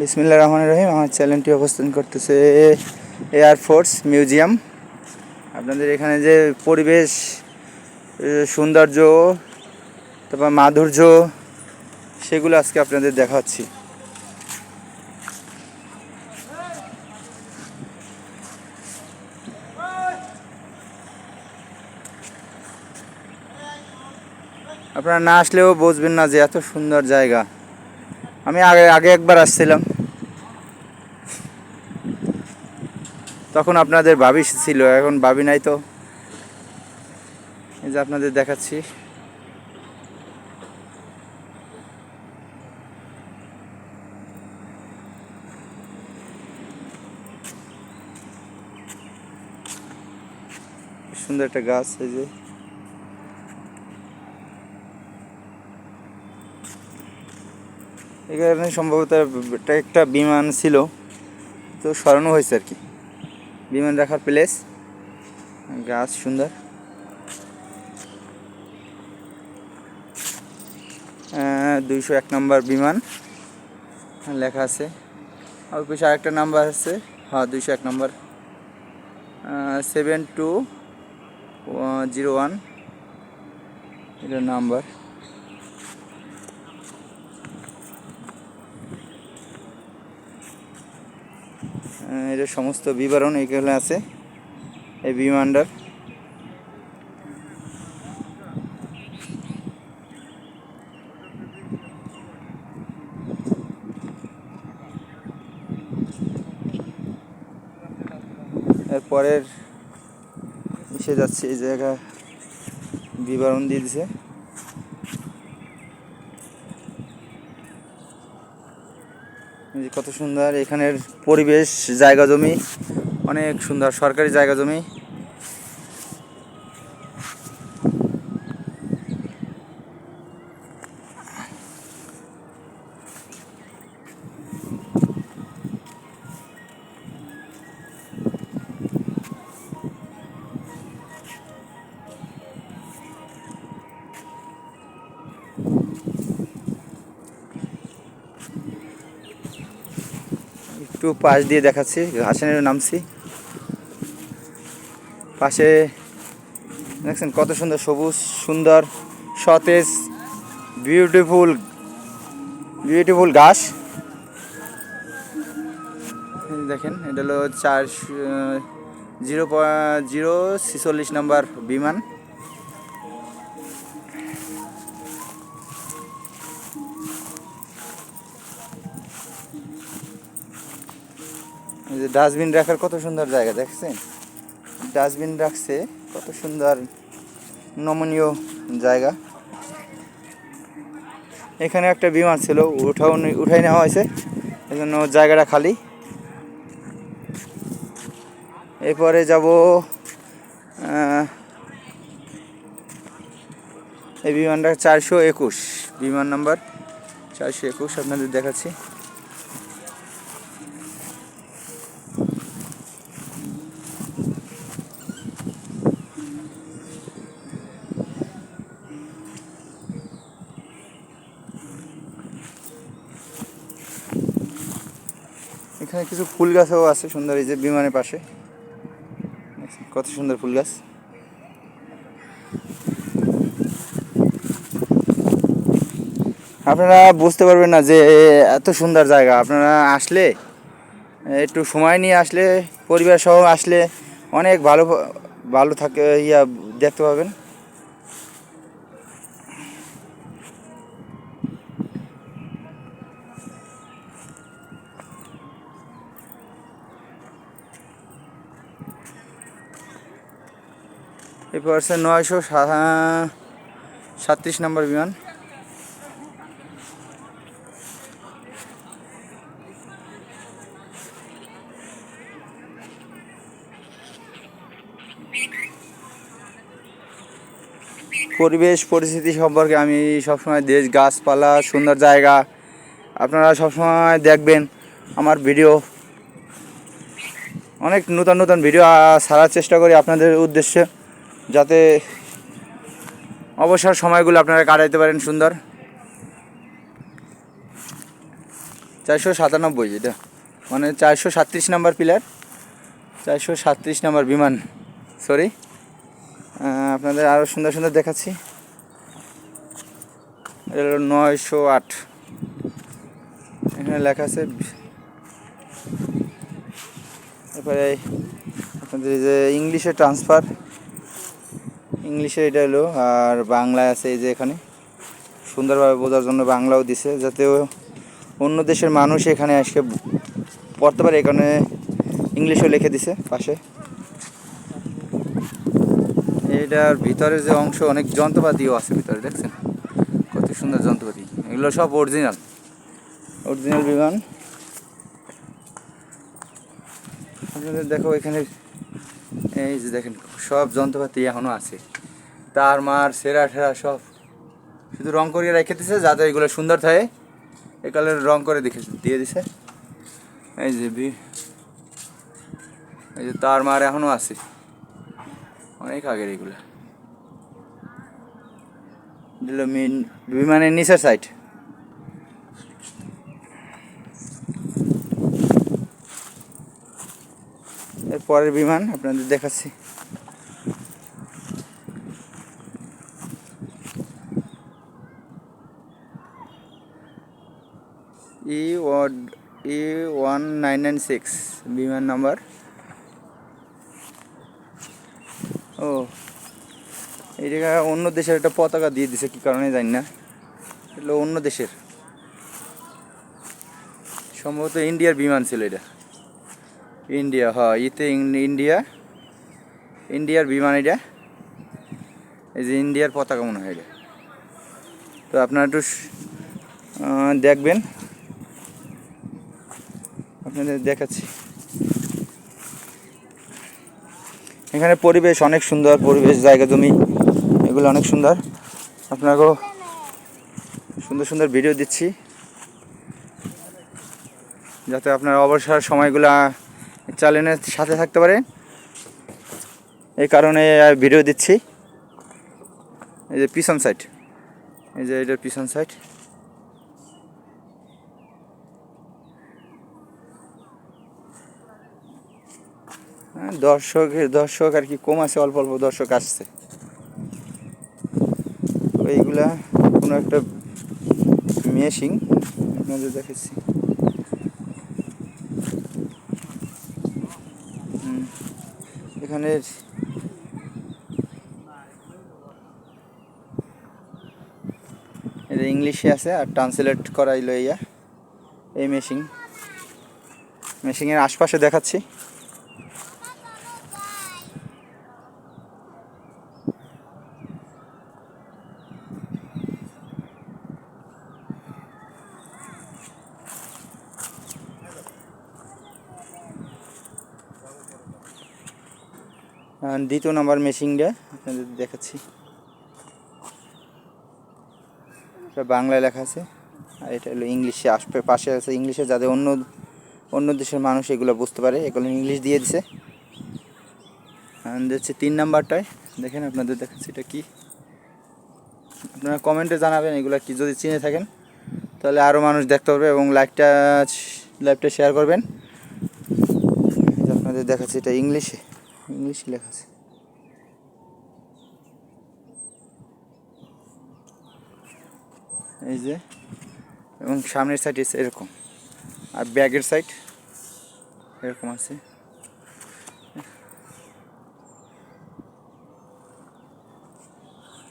বিসমিল্লাহির রহমানির রহিম। আমার চ্যানেলটি অবস্থান করতেছে এয়ারফোর্স মিউজিয়াম। আপনাদের এখানে যে পরিবেশ, সৌন্দর্য, তারপর মাধুর্য, সেগুলো আজকে আপনাদের দেখাচ্ছি। আপনারা না আসলেও বুঝবেন না যে এত সুন্দর জায়গা। আমি আগে একবার আসছিলাম, তখন আপনাদের ভাবি ছিল, এখন ভাবি নাই। তো এই যে আপনাদের দেখাচ্ছি। সুন্দর একটা গাছ। এই যে এখানে সম্ভবত এটা একটা বিমান ছিল, তো সরানো হয়েছে আর কি। বিমান রাখার প্লেস, গাছ সুন্দর। 201 নম্বর বিমান লেখা আছে। আর পিছনে আরেকটা নাম্বার আছে। হ্যাঁ, 201 নম্বর, 7201 এটা নাম্বার। এটা সমস্ত বিবরণ এখানে আছে এই বিমানটার। এরপরের এসে যাচ্ছে, এই জায়গা বিবরণ দিয়ে দিছে। কত সুন্দর এখানের পরিবেশ, জায়গা জমি অনেক সুন্দর, সরকারি জায়গা জমি। একটু পাশ দিয়ে দেখাচ্ছি, ঘাসে নামছি। পাশে দেখছেন কত সুন্দর সবুজ, সুন্দর সতেজ, বিউটিফুল ঘাস। দেখেন এটা হলো 0.046 নম্বর বিমান। ডাস্টবিন রাখার কত সুন্দর জায়গা দেখছেন, ডাস্টবিন রাখছে, কত সুন্দর নমনীয় জায়গা। এখানে একটা বিমান ছিল, উঠাই নেওয়া হয়েছে, এই জন্য জায়গাটা খালি। এরপরে যাব এই বিমানটা 421 বিমান নাম্বার 421 আপনাদের দেখাচ্ছি। এখানে কিছু ফুল গাছও আছে সুন্দর, এই যে বিমানের পাশে কত সুন্দর ফুল গাছ। আপনারা বুঝতে পারবেন না যে এত সুন্দর জায়গা। আপনারা আসলে, একটু সময় নিয়ে আসলে, পরিবার সহ আসলে অনেক ভালো থাকে, দেখতে পাবেন। এরপর আছে 937 নম্বর বিমান। পরিবেশ পরিস্থিতি সম্পর্কে আমি সবসময়, দেশ, গাছপালা, সুন্দর জায়গা, আপনারা সবসময় দেখবেন আমার ভিডিও। অনেক নতুন ভিডিও ছাড়ার চেষ্টা করি আপনাদের উদ্দেশ্যে, যাতে অবসর সময়গুলো আপনারা কাটাইতে পারেন সুন্দর। 497 এটা, মানে 437 নাম্বার পিলার, 437 নাম্বার বিমান। সরি, আপনাদের আরও সুন্দর সুন্দর দেখাচ্ছি। এটা হলো 908, এখানে লেখা আছে। তারপরে আপনাদের যে ইংলিশে ট্রান্সফার, ইংলিশে এটা হলো, আর বাংলায় আছে এই যে এখানে সুন্দরভাবে বোঝার জন্য বাংলাও দিছে, যাতে অন্য দেশের মানুষ এখানে এসে পড়তে পারে। এখানে ইংলিশও লিখে দিছে পাশে। এইটার ভিতরে যে অংশ, অনেক যন্ত্রপাতিও আছে ভিতরে, দেখছেন কত সুন্দর যন্ত্রপাতি। এগুলো সব অরিজিনাল বিমান। আপনাদের দেখো এখানে এই যে দেখেন সব যন্ত্রপাতি এখনও আছে, তার মার সেরা ঠেরা সব শুধু রং করিয়ে রেখে দিছে যাতে এগুলো সুন্দর থাকে। এই কালার রং করে দিয়ে দিছে। এই যে তার মার এখনও আছে, অনেক আগের এগুলো। বিমানের নিচের সাইড। এর পরের বিমান আপনাদের দেখাচ্ছি। E1996 বিমান নাম্বার। ও, এই জায়গায় অন্য দেশের একটা পতাকা দিয়ে দিছে, কি কারণে জানি না। এগুলো অন্য দেশের, সম্ভবত ইন্ডিয়ার বিমান ছিল এটা। ইন্ডিয়া, হ্যাঁ, ইন্ডিয়ার বিমান এটা। এই যে ইন্ডিয়ার পতাকা মনে হয় এটা। তো আপনারা একটু দেখবেন, আপনাদের দেখাচ্ছি। এখানে পরিবেশ অনেক সুন্দর, পরিবেশ, জায়গা জমি এগুলো অনেক সুন্দর। আপনাকেও সুন্দর সুন্দর ভিডিও দিচ্ছি যাতে আপনারা অবসর সময়গুলা চ্যানেলের সাথে থাকতে পারে, এই কারণে ভিডিও দিচ্ছি। এই যে পিছন সাইড, এই যে এটার পিছন সাইড। দর্শক আর কি কম আছে, অল্প অল্প দর্শক আসছে। এইগুলা কোনো একটা মেশিং আপনাদের দেখেছি। এখানে এটা ইংলিশে আছে, আর ট্রান্সলেট করাইলো এই মেশিংয়ের আশপাশে দেখাচ্ছি। দ্বিতীয় নাম্বার মেশিনটা আপনাদের দেখাচ্ছি। এটা বাংলায় লেখা আছে, আর এটা হলো ইংলিশে পাশে আছে ইংলিশে, যাতে অন্য দেশের মানুষ এগুলো বুঝতে পারে, এগুলো ইংলিশ দিয়ে দিছে। হচ্ছে 3 নাম্বারটায় দেখেন, আপনাদের দেখাচ্ছি এটা কি। আপনারা কমেন্টে জানাবেন এগুলো কি, যদি চিনে থাকেন তাহলে আরও মানুষ দেখতে পারবে, এবং লাইভটা শেয়ার করবেন। আপনাদের দেখাচ্ছি এটা ইংলিশে লেখা আছে। এই যে, এবং সামনের সাইড এরকম, আর ব্যাগের সাইড এরকম আছে।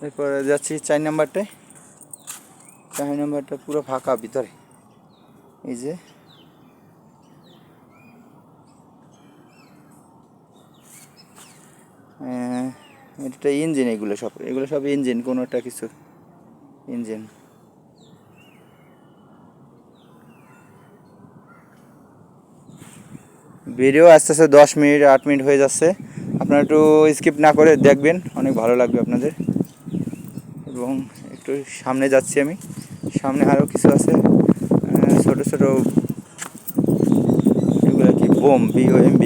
এরপরে যাচ্ছি 4 নাম্বারটায়। 4 নাম্বারটা পুরো ফাঁকা ভিতরে। এই যে এটা ইঞ্জিন, এগুলো সব ইঞ্জিন, কোনো একটা কিছু ইঞ্জিন। ভিডিও আস্তে আস্তে 10 মিনিট 8 মিনিট হয়ে যাচ্ছে, আপনারা একটু স্কিপ না করে দেখবেন, অনেক ভালো লাগবে আপনাদের। এবং একটু সামনে যাচ্ছি আমি, সামনে আরও কিছু আছে ছোট ছোট, এগুলো কি বোম, BOMB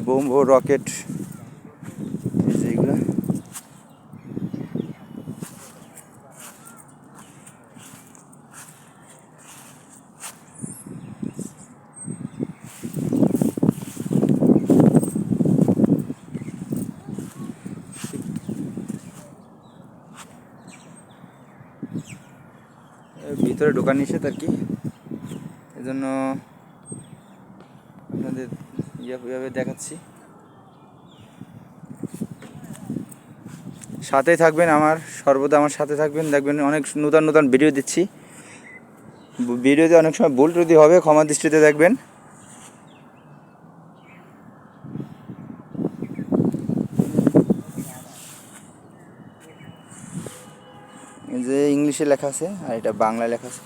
বোম ও রকেট, এইগুলো। ঢোকা নিষেধ আর কি, এজন্য আপনাদের এইভাবে দেখাচ্ছি। সাথেই থাকবেন, সর্বদা আমার সাথে থাকবেন, দেখবেন অনেক নতুন নতুন ভিডিও দিচ্ছি। ভিডিওতে অনেক সময় ভুল ত্রুটি হবে, ক্ষমা দৃষ্টিতে দেখবেন। এই যে ইংলিশে লেখা আছে আর এটা বাংলায় লেখা আছে।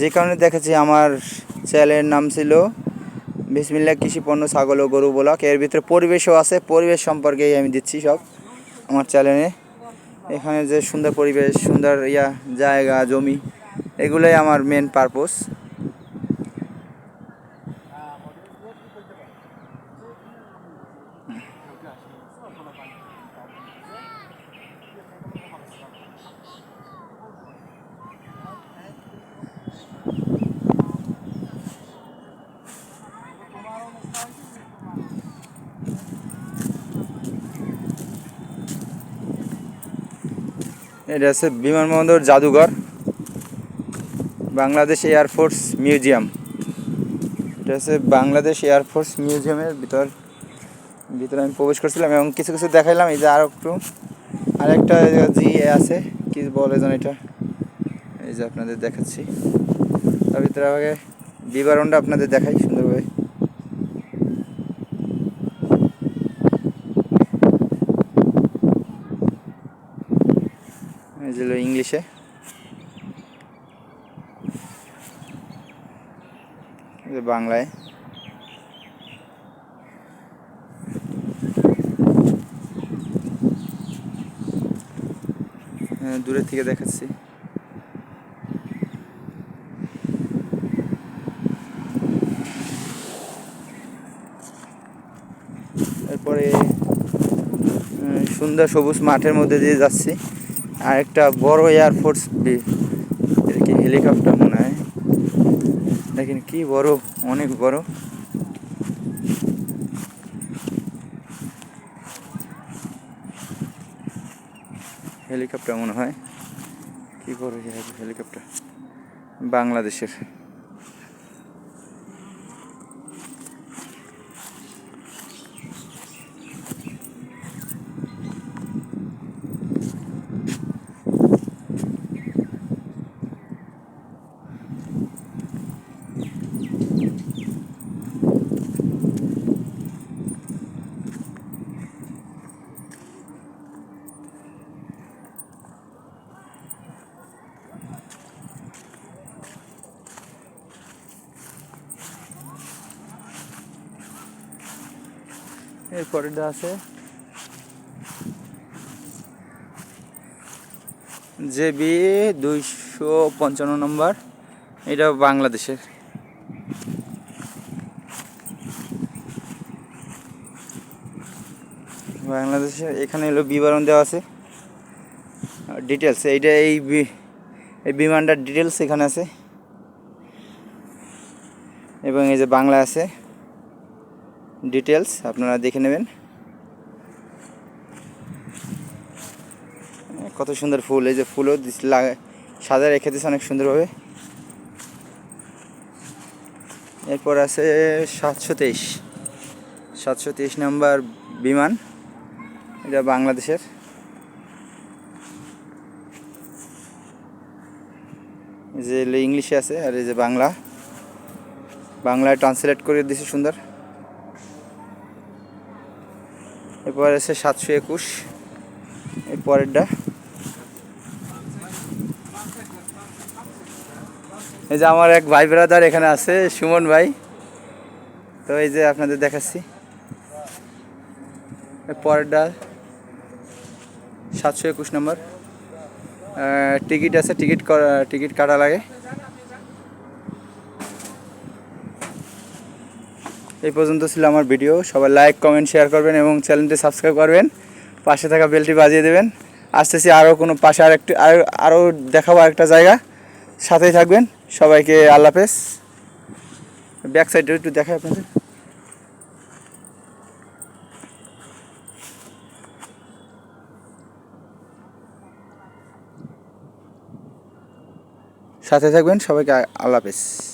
যে কারণে দেখাচ্ছি, আমার চ্যানেলের নাম ছিল বিসমিল্লাহ কৃষি পণ্য ছাগল ও গরু ব্লগ। এর ভিতরে পরিবেশও আছে, পরিবেশ সম্পর্কেই আমি দিচ্ছি সব আমার চ্যানেলে। এখানে যে সুন্দর পরিবেশ, সুন্দর জায়গা জমি, এগুলোই আমার মেন পারপোজ। এটা আছে বিমানবন্দর জাদুঘর, বাংলাদেশ এয়ারফোর্স মিউজিয়াম। এটা আছে বাংলাদেশ এয়ারফোর্স মিউজিয়ামের ভিতরে আমি প্রবেশ করছিলাম এবং কিছু কিছু দেখাইলাম। এই যে আরেকটা আছে, কি বলে যেন এটা, এই যে আপনাদের দেখাচ্ছি। তার ভিতরে আগে বিবরণটা আপনাদের দেখাই সুন্দরভাবে। এই যে ইংলিশে, বাংলায়। দূরের থেকে দেখাচ্ছি। এরপরে সুন্দর সবুজ মাঠের মধ্যে দিয়ে যাচ্ছি, আর একটা বড় এয়ারফোর্স কি হেলিকপ্টার মনে হয়, দেখেন কি বড়, অনেক বড়। হেলিকপ্টার মনে হয়, কি বড় হেলিকপ্টার, বাংলাদেশের। এরপরেটা আছে JB 255 নম্বর, এটা বাংলাদেশের। এখানে হলো বিবরণ দেওয়া আছে, ডিটেলস। এইটা এই বিমানটার ডিটেলস এখানে আছে, এবং এই যে বাংলা আছে ডিটেলস, আপনারা দেখে নেবেন। কত সুন্দর ফুল, এই যে ফুলও সাজা রেখে দিয়েছে অনেক সুন্দরভাবে। এরপর আছে 723 নম্বর বিমান, এটা বাংলাদেশের। এই যে ইংলিশে আছে, আর এই যে বাংলায় ট্রান্সলেট করে দিয়েছে সুন্দর। এরপর আছে 721, এই পরেরটা। এই যে আমার এক ভাই ব্রাদার এখানে আছে, সুমন ভাই। তো এই যে আপনাদের দেখাচ্ছি, পরেরটা 721 নম্বর। টিকিট আছে, টিকিট কাটা লাগে। এই পর্যন্ত ছিল আমার ভিডিও। সবাই লাইক কমেন্ট শেয়ার করবেন এবং চ্যানেলটি সাবস্ক্রাইব করবেন, পাশে থাকা বেলটি বাজিয়ে দেবেন। আসতেছি আরও কোনো পাশে আরও দেখাবো একটা জায়গা, সাথেই থাকবেন। সবাইকে আল্লাহ হাফেজ। ব্যাক সাইডে একটু দেখাই আপনাদের। সাথে থাকবেন। সবাইকে আল্লাহ হাফেজ।